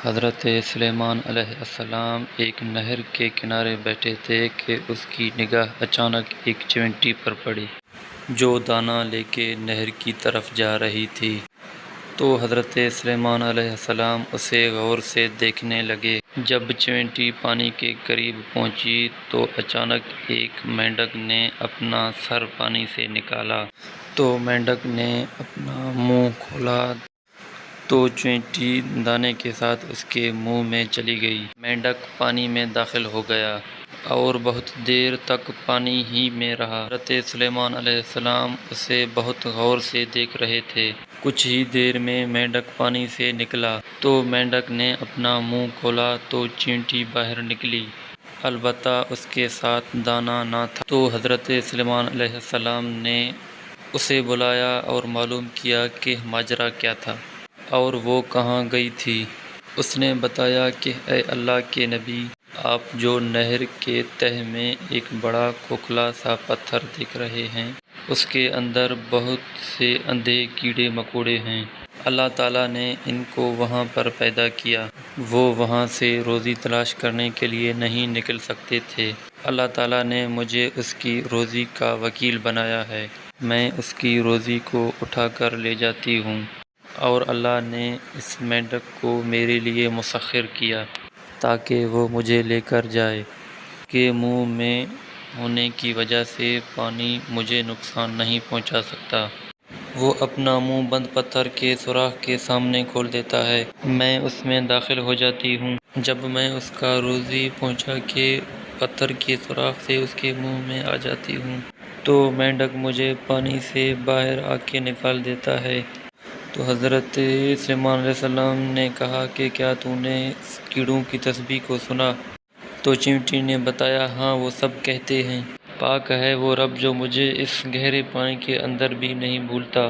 حضرت سلیمان علیہ السلام ایک نہر کے کنارے بیٹھے تھے کہ اس کی نگاہ اچانک ایک چیونٹی پر پڑی جو دانہ لے کے نہر کی طرف جا رہی تھی۔ تو حضرت سلیمان علیہ السلام اسے غور سے دیکھنے لگے۔ جب چیونٹی پانی کے قریب پہنچی تو اچانک ایک مینڈک نے اپنا سر پانی سے نکالا۔ تو مینڈک نے اپنا منہ کھولا تو چیونٹی دانے کے ساتھ اس کے منہ میں چلی گئی۔ مینڈک پانی میں داخل ہو گیا اور بہت دیر تک پانی ہی میں رہا۔ حضرت سلیمان علیہ السلام اسے بہت غور سے دیکھ رہے تھے۔ کچھ ہی دیر میں مینڈک پانی سے نکلا۔ تو مینڈک نے اپنا منہ کھولا تو چیونٹی باہر نکلی، البتہ اس کے ساتھ دانہ نہ تھا۔ تو حضرت سلیمان علیہ السلام نے اسے بلایا اور معلوم کیا کہ ماجرا کیا تھا اور وہ کہاں گئی تھی۔ اس نے بتایا کہ اے اللہ کے نبی، آپ جو نہر کے تہہ میں ایک بڑا کھوکھلا سا پتھر دیکھ رہے ہیں، اس کے اندر بہت سے اندھے کیڑے مکوڑے ہیں۔ اللہ تعالیٰ نے ان کو وہاں پر پیدا کیا۔ وہ وہاں سے روزی تلاش کرنے کے لیے نہیں نکل سکتے تھے۔ اللہ تعالیٰ نے مجھے اس کی روزی کا وکیل بنایا ہے۔ میں اس کی روزی کو اٹھا کر لے جاتی ہوں، اور اللہ نے اس مینڈک کو میرے لیے مسخر کیا تاکہ وہ مجھے لے کر جائے۔ اس کے منہ میں ہونے کی وجہ سے پانی مجھے نقصان نہیں پہنچا سکتا۔ وہ اپنا منہ بند پتھر کے سوراخ کے سامنے کھول دیتا ہے، میں اس میں داخل ہو جاتی ہوں۔ جب میں اس کا روزی پہنچا کے پتھر کے سوراخ سے اس کے منہ میں آ جاتی ہوں تو مینڈک مجھے پانی سے باہر آ کے نکال دیتا ہے۔ تو حضرت سلیمان علیہ السلام نے کہا کہ کیا تو نے کیڑوں کی تسبیح کو سنا؟ تو چیونٹی نے بتایا، ہاں، وہ سب کہتے ہیں، پاک ہے وہ رب جو مجھے اس گہرے پانی کے اندر بھی نہیں بھولتا۔